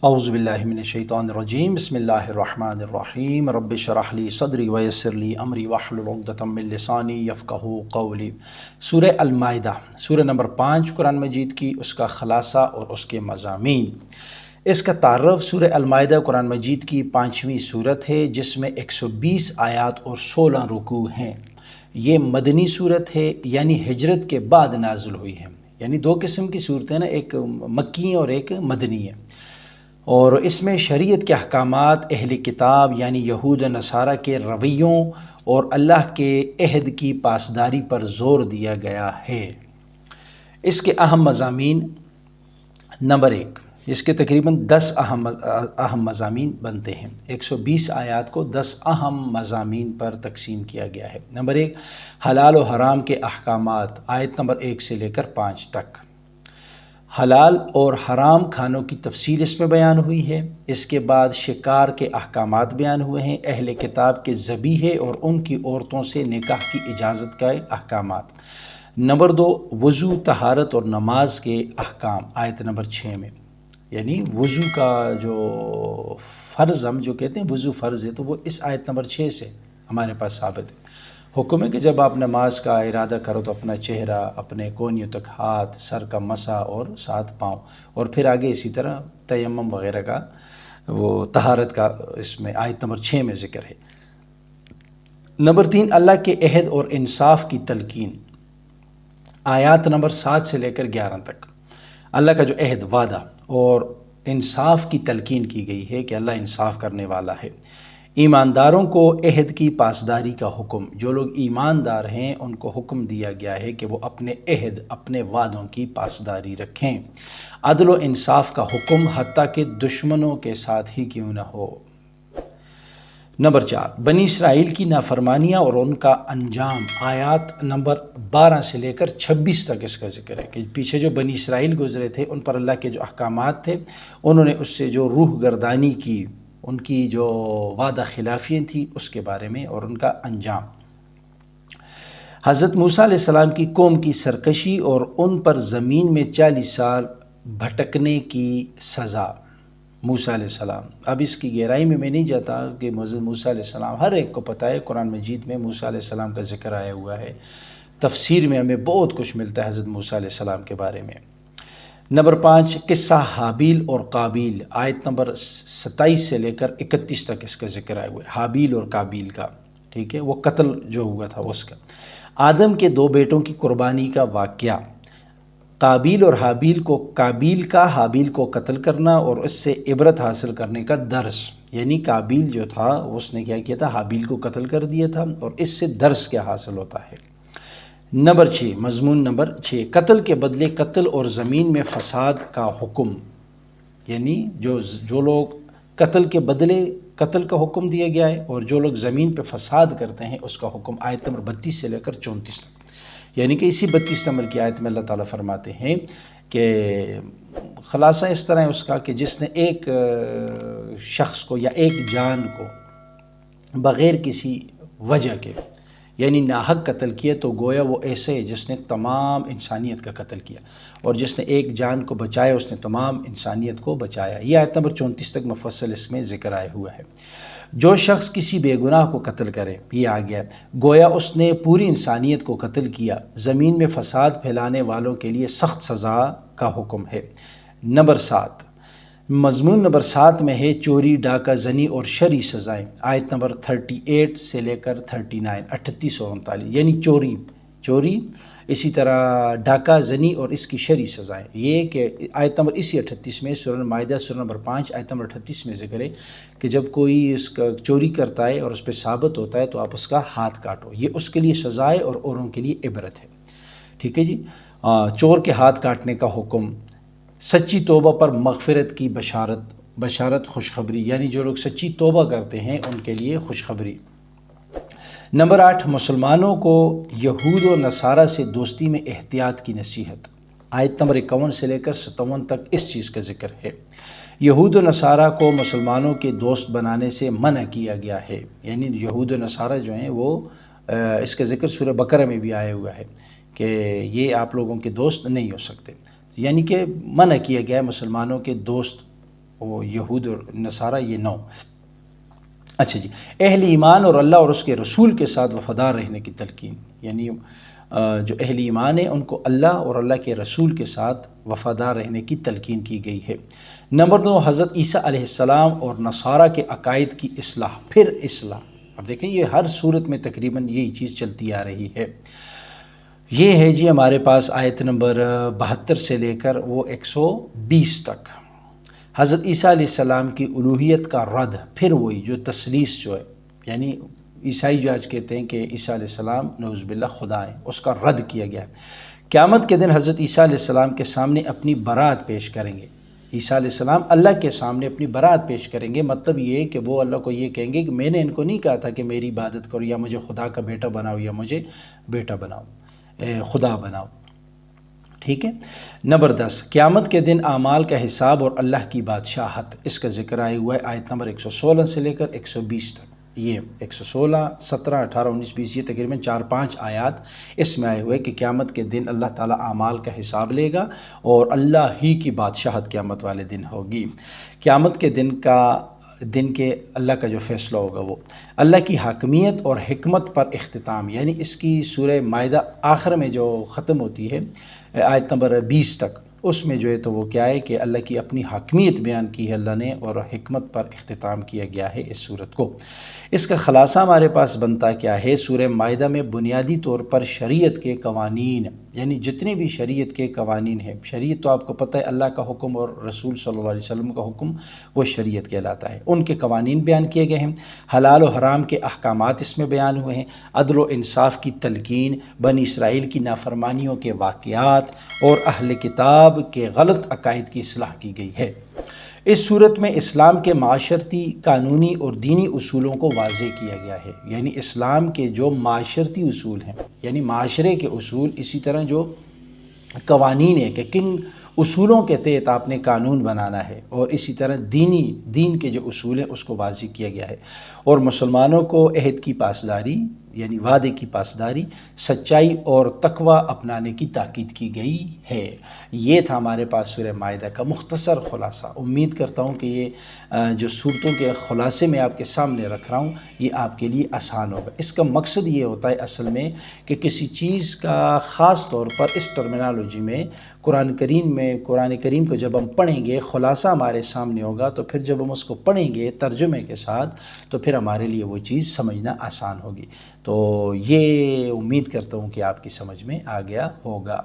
اعوذ باللہ من الشیطان الرجیم بسم اللہ الرحمن الرحیم رب اشرح لی صدری ویسر لی امری واحلل عقدۃ من لسانی یفقہوا قولی۔ سورہ المائدہ، سورہ نمبر 5 قرآن مجید کی، اس کا خلاصہ اور اس کے مضامین۔ اس کا تعارف، سورہ المائدہ قرآن مجید کی 5ویں سورت ہے جس میں 120 آیات اور 16 رکوع ہیں۔ یہ مدنی سورت ہے، یعنی ہجرت کے بعد نازل ہوئی ہے۔ یعنی دو قسم کی صورتیں نا، ایک مکی اور ایک مدنی ہے، اور اس میں شریعت کے احکامات، اہل کتاب یعنی یہود و نصارہ کے رویوں اور اللہ کے عہد کی پاسداری پر زور دیا گیا ہے۔ اس کے اہم مضامین: نمبر 1، اس کے تقریباً 10 اہم مضامین بنتے ہیں۔ 120 آیات کو 10 اہم مضامین پر تقسیم کیا گیا ہے۔ نمبر 1، حلال و حرام کے احکامات، آیت نمبر 1 سے لے کر 5 تک۔ حلال اور حرام کھانوں کی تفصیل اس میں بیان ہوئی ہے۔ اس کے بعد شکار کے احکامات بیان ہوئے ہیں، اہل کتاب کے ذبیحے اور ان کی عورتوں سے نکاح کی اجازت کا احکامات۔ نمبر 2، وضو، طہارت اور نماز کے احکام، آیت نمبر 6 میں۔ یعنی وضو کا جو فرض، ہم جو کہتے ہیں وضو فرض ہے، تو وہ اس آیت نمبر 6 سے ہمارے پاس ثابت ہے۔ حکم ہے کہ جب آپ نماز کا ارادہ کرو تو اپنا چہرہ، اپنے کونیوں تک ہاتھ، سر کا مسح اور ساتھ پاؤں، اور پھر آگے اسی طرح تیمم وغیرہ کا، وہ طہارت کا اس میں آیت نمبر 6 میں ذکر ہے۔ نمبر 3، اللہ کے عہد اور انصاف کی تلقین، آیات نمبر 7 سے لے کر 11 تک۔ اللہ کا جو عہد، وعدہ اور انصاف کی تلقین کی گئی ہے کہ اللہ انصاف کرنے والا ہے۔ ایمانداروں کو عہد کی پاسداری کا حکم، جو لوگ ایماندار ہیں ان کو حکم دیا گیا ہے کہ وہ اپنے عہد، اپنے وعدوں کی پاسداری رکھیں۔ عدل و انصاف کا حکم، حتیٰ کہ دشمنوں کے ساتھ ہی کیوں نہ ہو۔ نمبر 4، بنی اسرائیل کی نافرمانیاں اور ان کا انجام، آیات نمبر 12 سے لے کر 26 تک اس کا ذکر ہے کہ پیچھے جو بنی اسرائیل گزرے تھے ان پر اللہ کے جو احکامات تھے، انہوں نے اس سے جو روح گردانی کی، ان کی جو وعدہ خلافیاں تھیں اس کے بارے میں، اور ان کا انجام۔ حضرت موسیٰ علیہ السلام کی قوم کی سرکشی اور ان پر زمین میں 40 سال بھٹکنے کی سزا، موسیٰ علیہ السلام۔ اب اس کی گہرائی میں نہیں جاتا کہ حضرت موسیٰ علیہ السلام، ہر ایک کو پتہ ہے قرآن مجید میں موسیٰ علیہ السلام کا ذکر آیا ہوا ہے، تفسیر میں ہمیں بہت کچھ ملتا ہے حضرت موسیٰ علیہ السلام کے بارے میں۔ نمبر 5، قصہ حابیل اور قابیل، آیت نمبر 27 سے لے کر 31 تک اس کا ذکر آیا ہوا ہے، حابیل اور قابیل کا، ٹھیک ہے، وہ قتل جو ہوا تھا اس کا۔ آدم کے 2 بیٹوں کی قربانی کا واقعہ، قابیل اور حابیل کو، قابیل کا حابیل کو قتل کرنا اور اس سے عبرت حاصل کرنے کا درس۔ یعنی قابیل جو تھا اس نے کیا کیا تھا، حابیل کو قتل کر دیا تھا، اور اس سے درس کیا حاصل ہوتا ہے۔ نمبر 6، مضمون نمبر 6، قتل کے بدلے قتل اور زمین میں فساد کا حکم۔ یعنی جو لوگ قتل کے بدلے قتل کا حکم دیا گیا ہے، اور جو لوگ زمین پہ فساد کرتے ہیں اس کا حکم، آیت نمبر 32 سے لے کر 34 تک۔ یعنی کہ اسی 32 نمبر کی آیت میں اللہ تعالیٰ فرماتے ہیں کہ خلاصہ اس طرح ہے اس کا کہ جس نے ایک شخص کو یا ایک جان کو بغیر کسی وجہ کے، یعنی ناحق قتل کیا، تو گویا وہ ایسے ہے جس نے تمام انسانیت کا قتل کیا، اور جس نے ایک جان کو بچایا اس نے تمام انسانیت کو بچایا۔ یہ آیت نمبر 34 تک مفصل اس میں ذکر آیا ہوا ہے۔ جو شخص کسی بے گناہ کو قتل کرے، یہ آ گیا، گویا اس نے پوری انسانیت کو قتل کیا۔ زمین میں فساد پھیلانے والوں کے لیے سخت سزا کا حکم ہے۔ نمبر 7، مضمون نمبر 7 میں ہے چوری، ڈاکہ زنی اور شرعی سزائیں، آیت نمبر 38 سے لے کر 39، 38 اور 39۔ یعنی چوری، اسی طرح ڈاکہ زنی اور اس کی شرعی سزائیں۔ یہ کہ آیت نمبر اسی 38 میں، سورہ المائدہ سورہ نمبر 5 آیت نمبر 38 میں ذکر ہے کہ جب کوئی اس کا چوری کرتا ہے اور اس پہ ثابت ہوتا ہے تو آپ اس کا ہاتھ کاٹو، یہ اس کے لیے سزا ہے اور اوروں کے لیے عبرت ہے، ٹھیک ہے جی۔ چور کے ہاتھ کاٹنے کا حکم، سچی توبہ پر مغفرت کی بشارت، خوشخبری، یعنی جو لوگ سچی توبہ کرتے ہیں ان کے لیے خوشخبری۔ نمبر 8، مسلمانوں کو یہود و نصارہ سے دوستی میں احتیاط کی نصیحت، آیت نمبر 51 سے لے کر 57 تک اس چیز کا ذکر ہے۔ یہود و نصارہ کو مسلمانوں کے دوست بنانے سے منع کیا گیا ہے، یعنی یہود و نصارہ جو ہیں وہ، اس کا ذکر سورہ بقرہ میں بھی آیا ہوا ہے کہ یہ آپ لوگوں کے دوست نہیں ہو سکتے، یعنی کہ منع کیا گیا ہے مسلمانوں کے دوست وہ یہود اور نصارہ یہ 9۔ اچھا جی، اہل ایمان اور اللہ اور اس کے رسول کے ساتھ وفادار رہنے کی تلقین، یعنی جو اہل ایمان ہیں ان کو اللہ اور اللہ کے رسول کے ساتھ وفادار رہنے کی تلقین کی گئی ہے۔ نمبر 2، حضرت عیسیٰ علیہ السلام اور نصارہ کے عقائد کی اصلاح، پھر اصلاح۔ اب دیکھیں یہ ہر صورت میں تقریباً یہی چیز چلتی آ رہی ہے۔ یہ ہے جی ہمارے پاس آیت نمبر 72 سے لے کر وہ 120 تک، حضرت عیسیٰ علیہ السلام کی الوہیت کا رد، پھر وہی جو تثلیث جو ہے، یعنی عیسائی جو آج کہتے ہیں کہ عیسیٰ علیہ السلام نعوذ باللہ خدا ہے، اس کا رد کیا گیا ہے۔ قیامت کے دن حضرت عیسیٰ علیہ السلام کے سامنے اپنی برات پیش کریں گے۔ عیسیٰ علیہ السلام اللہ کے سامنے اپنی برات پیش کریں گے، مطلب یہ کہ وہ اللہ کو یہ کہیں گے کہ میں نے ان کو نہیں کہا تھا کہ میری عبادت کرو یا مجھے خدا کا بیٹا بناؤ یا مجھے بیٹا بناؤ، خدا بناؤ، ٹھیک ہے۔ نمبر 10، قیامت کے دن اعمال کا حساب اور اللہ کی بادشاہت، اس کا ذکر آیا ہوا ہے آیت نمبر 116 سے لے کر 120 تک۔ یہ 116، 17، 18، 19، 20، یہ تقریباً 4-5 آیات اس میں آئے ہوئے کہ قیامت کے دن اللہ تعالیٰ اعمال کا حساب لے گا اور اللہ ہی کی بادشاہت قیامت والے دن ہوگی۔ قیامت کے دن کے اللہ کا جو فیصلہ ہوگا وہ اللہ کی حاکمیت اور حکمت پر اختتام، یعنی اس کی سورہ مائدہ آخر میں جو ختم ہوتی ہے آیت نمبر 20 تک، اس میں جو ہے تو وہ کیا ہے کہ اللہ کی اپنی حاکمیت بیان کی ہے اللہ نے اور حکمت پر اختتام کیا گیا ہے اس صورت کو۔ اس کا خلاصہ ہمارے پاس بنتا کیا ہے؟ سورہ مائدہ میں بنیادی طور پر شریعت کے قوانین، یعنی جتنے بھی شریعت کے قوانین ہیں، شریعت تو آپ کو پتہ ہے اللہ کا حکم اور رسول صلی اللہ علیہ وسلم کا حکم، وہ شریعت کہلاتا ہے، ان کے قوانین بیان کیے گئے ہیں، حلال و حرام کے احکامات اس میں بیان ہوئے ہیں، عدل و انصاف کی تلقین، بنی اسرائیل کی نافرمانیوں کے واقعات اور اہل کتاب کے غلط عقائد کی اصلاح کی گئی ہے۔ اس صورت میں اسلام کے معاشرتی، قانونی اور دینی اصولوں کو واضح کیا گیا ہے، یعنی اسلام کے جو معاشرتی اصول ہیں، یعنی معاشرے کے اصول، اسی طرح جو قوانین ہے کہ کن اصولوں کے تحت آپ نے قانون بنانا ہے، اور اسی طرح دین کے جو اصول ہیں اس کو واضح کیا گیا ہے، اور مسلمانوں کو عہد کی پاسداری، یعنی وعدے کی پاسداری، سچائی اور تقوی اپنانے کی تاکید کی گئی ہے۔ یہ تھا ہمارے پاس سورہ مائدہ کا مختصر خلاصہ۔ امید کرتا ہوں کہ یہ جو صورتوں کے خلاصے میں آپ کے سامنے رکھ رہا ہوں یہ آپ کے لیے آسان ہوگا۔ اس کا مقصد یہ ہوتا ہے اصل میں کہ کسی چیز کا خاص طور پر اس ٹرمینالوجی میں قرآن کریم کو جب ہم پڑھیں گے، خلاصہ ہمارے سامنے ہوگا، تو پھر جب ہم اس کو پڑھیں گے ترجمے کے ساتھ تو پھر ہمارے لیے وہ چیز سمجھنا آسان ہوگی۔ تو یہ امید کرتا ہوں کہ آپ کی سمجھ میں آ گیا ہوگا۔